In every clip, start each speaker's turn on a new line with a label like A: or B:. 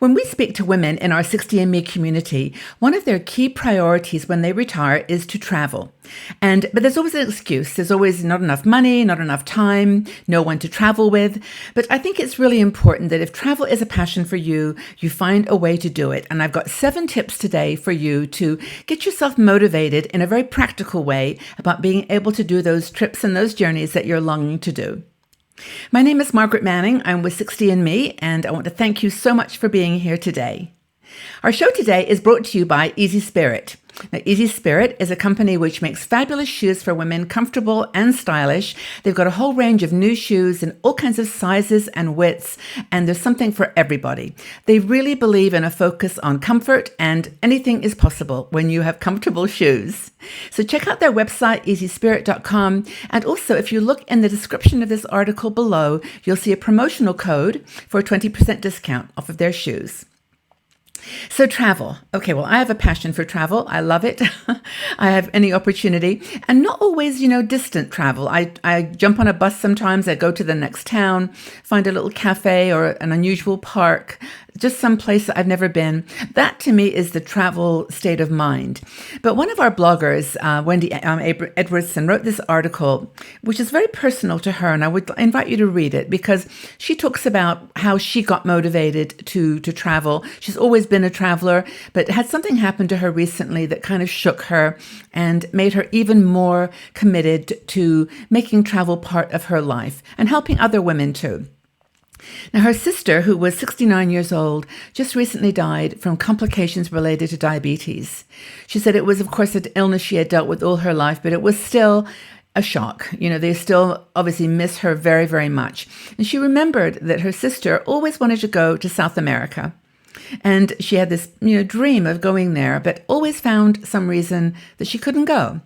A: When we speak to women in our 60 Me community, one of their key priorities when they retire is to travel. But there's always an excuse. There's always not enough money, not enough time, no one to travel with. But I think it's really important that if travel is a passion for you, you find a way to do it. And I've got 7 tips today for you to get yourself motivated in a very practical way about being able to do those trips and those journeys that you're longing to do. My name is Margaret Manning. I'm with 60Me, and I want to thank you so much for being here today. Our show today is brought to you by Easy Spirit. Now, Easy Spirit is a company which makes fabulous shoes for women, comfortable and stylish. They've got a whole range of new shoes in all kinds of sizes and widths, and there's something for everybody. They really believe in a focus on comfort, and anything is possible when you have comfortable shoes. So check out their website, easyspirit.com, and also if you look in the description of this article below, you'll see a promotional code for a 20% discount off of their shoes. So travel. Okay, well, I have a passion for travel. I love it. I have any opportunity, and not always, distant travel. I jump on a bus sometimes. I go to the next town, find a little cafe or an unusual park, just some place that I've never been. That to me is the travel state of mind. But one of our bloggers, Wendy Edwardson, wrote this article, which is very personal to her, and I would invite you to read it because she talks about how she got motivated to travel. She's always been a traveler, but had something happen to her recently that kind of shook her and made her even more committed to making travel part of her life and helping other women too. Now, her sister, who was 69 years old, just recently died from complications related to diabetes. She said it was, of course, an illness she had dealt with all her life, but it was still a shock. They still obviously miss her very, very much. And she remembered that her sister always wanted to go to South America. And she had this, dream of going there, but always found some reason that she couldn't go.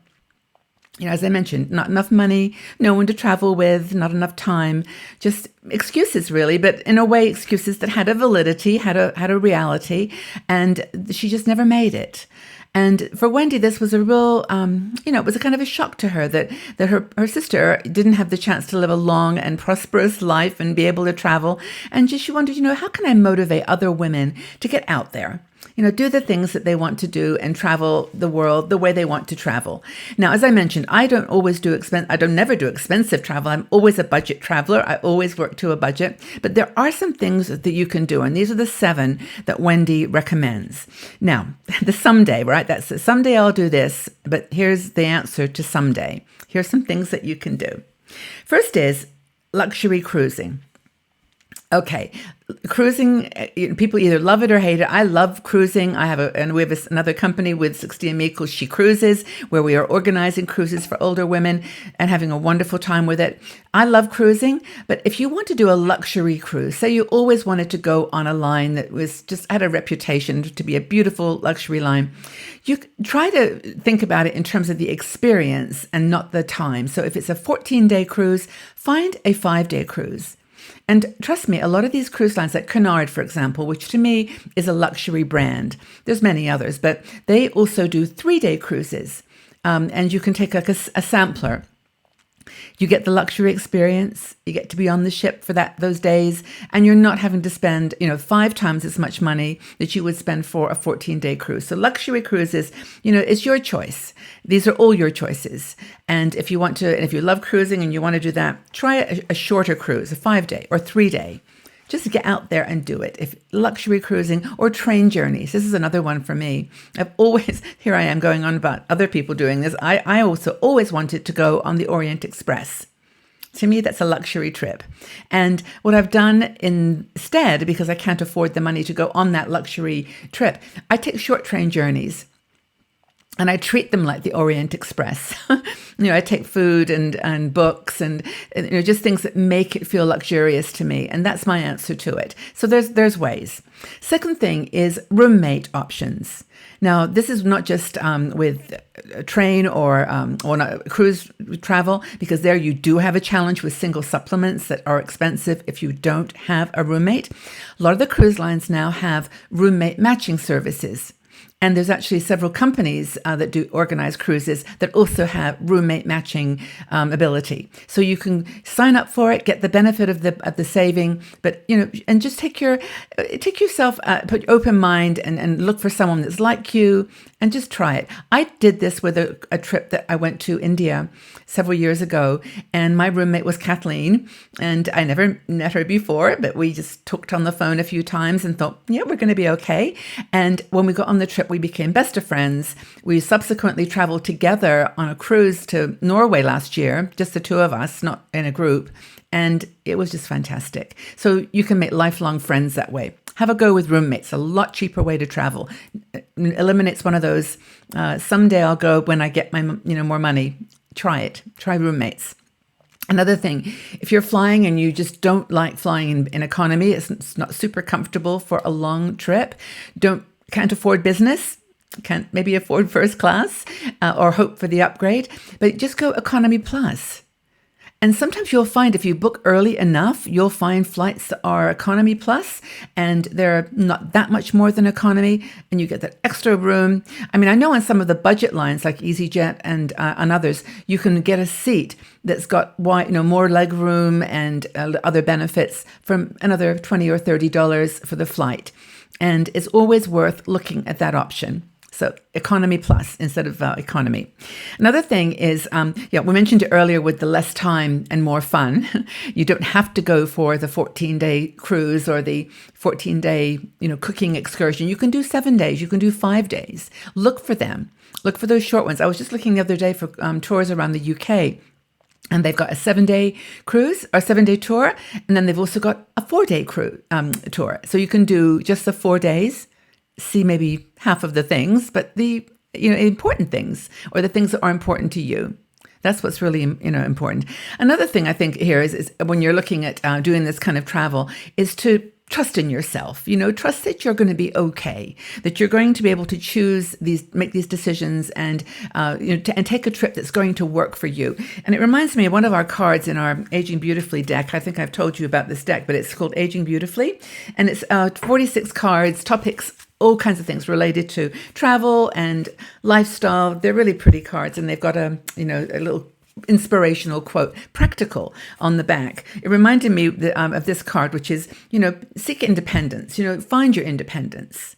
A: As I mentioned, not enough money, no one to travel with, not enough time, just excuses really, but in a way, excuses that had a validity, had a reality, and she just never made it. And for Wendy, this was a real, it was a kind of a shock to her that her sister didn't have the chance to live a long and prosperous life and be able to travel. And she wondered, how can I motivate other women to get out there? Do the things that they want to do and travel the world the way they want to travel. Now, as I mentioned, I don't never do expensive travel. I'm always a budget traveler. I always work to a budget, but there are some things that you can do. And these are the 7 that Wendy recommends. Now, the someday, right? That's the someday I'll do this, but here's the answer to someday. Here's some things that you can do. First is luxury cruising. Okay, cruising, people either love it or hate it. I love cruising. We have another company with 60Me called She Cruises, where we are organizing cruises for older women and having a wonderful time with it. I love cruising, but if you want to do a luxury cruise, say you always wanted to go on a line that was just had a reputation to be a beautiful luxury line, you try to think about it in terms of the experience and not the time. So if it's a 14-day cruise, find a 5-day cruise. And trust me, a lot of these cruise lines, like Cunard, for example, which to me is a luxury brand, there's many others, but they also do 3-day cruises. And you can take like a sampler. You get the luxury experience. You get to be on the ship for those days, and you're not having to spend, 5 times as much money that you would spend for a 14-day cruise. So luxury cruises, it's your choice. These are all your choices. And if you love cruising and you want to do that, try a shorter cruise, a 5-day or 3-day. Just get out there and do it. If luxury cruising or train journeys, this is another one for me. Here I am going on about other people doing this. I also always wanted to go on the Orient Express. To me, that's a luxury trip. And what I've done instead, because I can't afford the money to go on that luxury trip, I take short train journeys. And I treat them like the Orient Express. I take food and books and just things that make it feel luxurious to me. And that's my answer to it. So there's ways. Second thing is roommate options. Now, this is not just with train or cruise travel, because there you do have a challenge with single supplements that are expensive if you don't have a roommate. A lot of the cruise lines now have roommate matching services. And there's actually several companies that do organized cruises that also have roommate matching ability. So you can sign up for it, get the benefit of the saving, but and just take yourself, put your open mind, and look for someone that's like you, and just try it. I did this with a trip that I went to India several years ago, and my roommate was Kathleen, and I never met her before, but we just talked on the phone a few times and thought, yeah, we're going to be okay. And when we got on the trip, we became best of friends. We subsequently traveled together on a cruise to Norway last year, just the two of us, not in a group. And it was just fantastic. So you can make lifelong friends that way. Have a go with roommates, a lot cheaper way to travel. It eliminates one of those, someday I'll go when I get my more money. Try it. Try roommates. Another thing, if you're flying and you just don't like flying in economy, it's not super comfortable for a long trip, can't afford business, can't maybe afford first class or hope for the upgrade, but just go economy plus. And sometimes you'll find if you book early enough, you'll find flights that are economy plus, and they're not that much more than economy, and you get that extra room. I mean, I know on some of the budget lines like EasyJet and on others, you can get a seat that's got more leg room and other benefits from another $20 or $30 for the flight. And it's always worth looking at that option. So economy plus instead of economy. Another thing is, we mentioned it earlier with the less time and more fun. You don't have to go for the 14-day cruise or the 14-day, cooking excursion. You can do 7 days. You can do 5 days. Look for them. Look for those short ones. I was just looking the other day for tours around the UK. And they've got a 7-day cruise or 7-day tour. And then they've also got a 4-day tour. So you can do just the 4 days, see maybe half of the things, but the important things or the things that are important to you. That's what's really important. Another thing I think here is when you're looking at doing this kind of travel is to trust in yourself. Trust that you're going to be okay, that you're going to be able to make these decisions, and and take a trip that's going to work for you. And it reminds me of one of our cards in our Aging Beautifully deck. I think I've told you about this deck, but it's called Aging Beautifully, and it's 46 cards, topics, all kinds of things related to travel and lifestyle. They're really pretty cards, and they've got a little inspirational quote, practical, on the back. It reminded me of this card, which is, seek independence, find your independence.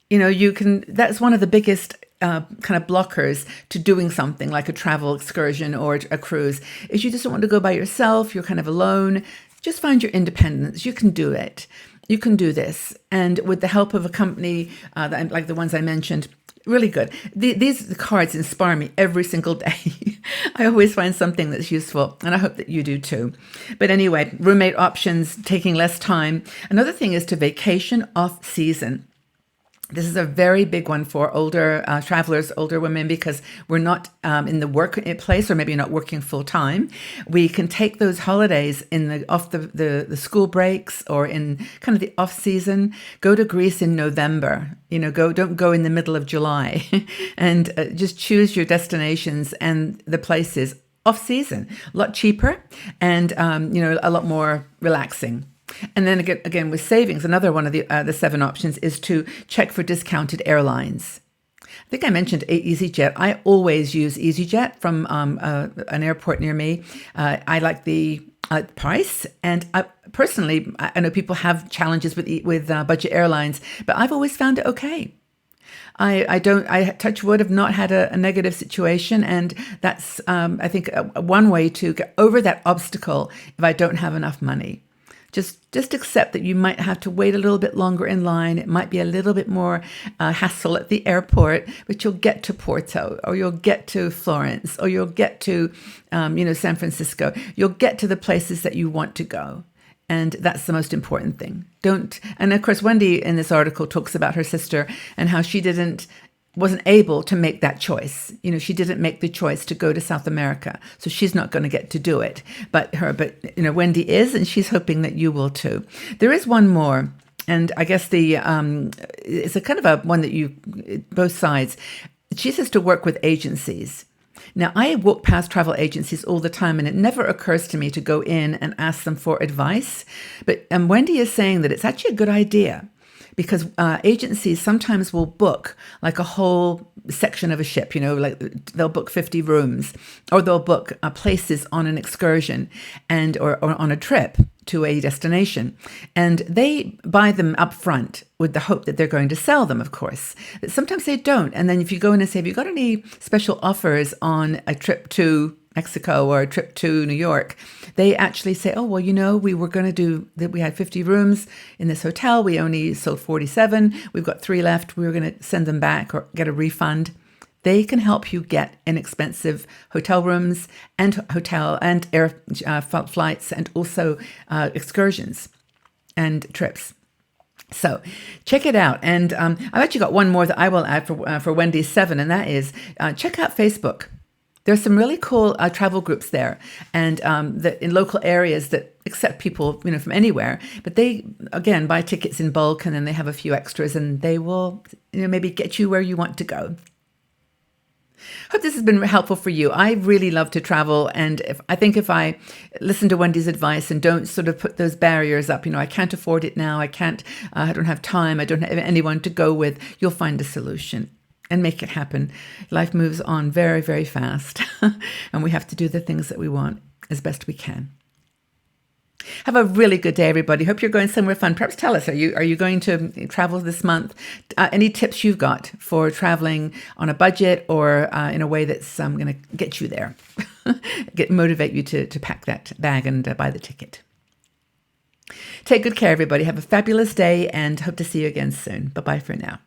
A: That's one of the biggest kind of blockers to doing something like a travel excursion or a cruise, is you just don't want to go by yourself. You're kind of alone. Just find your independence. You can do it. You can do this. And with the help of a company like the ones I mentioned, really good. These cards inspire me every single day. I always find something that's useful, and I hope that you do too. But anyway, roommate options, taking less time. Another thing is to vacation off season. This is a very big one for older travelers, older women, because we're not in the workplace, or maybe not working full time. We can take those holidays off the school breaks, or in kind of the off season. Go to Greece in November. Don't go in the middle of July, and just choose your destinations and the places off season. A lot cheaper, and a lot more relaxing. And then again with savings, another one of the 7 options is to check for discounted airlines. I think I mentioned EasyJet. I always use EasyJet from an airport near me. I like the price, and I know people have challenges with budget airlines, but I've always found it okay. I touch wood, have not had a negative situation, and that's I think one way to get over that obstacle if I don't have enough money. Just accept that you might have to wait a little bit longer in line. It might be a little bit more hassle at the airport, but you'll get to Porto, or you'll get to Florence, or you'll get to San Francisco. You'll get to the places that you want to go. And that's the most important thing. And of course, Wendy in this article talks about her sister and how she wasn't able to make that choice. She didn't make the choice to go to South America, so she's not going to get to do it. But Wendy is, and she's hoping that you will too. There is one more, and I guess it's a kind of a one that both sides. She says to work with agencies. Now, I walk past travel agencies all the time, and it never occurs to me to go in and ask them for advice. But Wendy is saying that it's actually a good idea, because agencies sometimes will book like a whole section of a ship, like they'll book 50 rooms, or they'll book places on an excursion or on a trip to a destination. And they buy them up front with the hope that they're going to sell them, of course. But sometimes they don't. And then if you go in and say, have you got any special offers on a trip to Mexico or a trip to New York, they actually say, oh, well, we were going to do that. We had 50 rooms in this hotel. We only sold 47. We've got 3 left. We were going to send them back or get a refund. They can help you get inexpensive hotel rooms and hotel and air flights, and also excursions and trips. So check it out. And I've actually got one more that I will add for Wendy's 7, and that is check out Facebook. There's some really cool travel groups there, and that in local areas that accept people, from anywhere. But they, again, buy tickets in bulk, and then they have a few extras, and they will, maybe get you where you want to go. Hope this has been helpful for you. I really love to travel, and I think if I listen to Wendy's advice and don't sort of put those barriers up, I can't afford it now, I don't have time, I don't have anyone to go with, you'll find a solution and make it happen. Life moves on very, very fast, and we have to do the things that we want as best we can. Have a really good day, everybody. Hope you're going somewhere fun. Perhaps tell us, are you going to travel this month? Any tips you've got for traveling on a budget or in a way that's going to get you there, motivate you to pack that bag and buy the ticket. Take good care, everybody. Have a fabulous day, and hope to see you again soon. Bye-bye for now.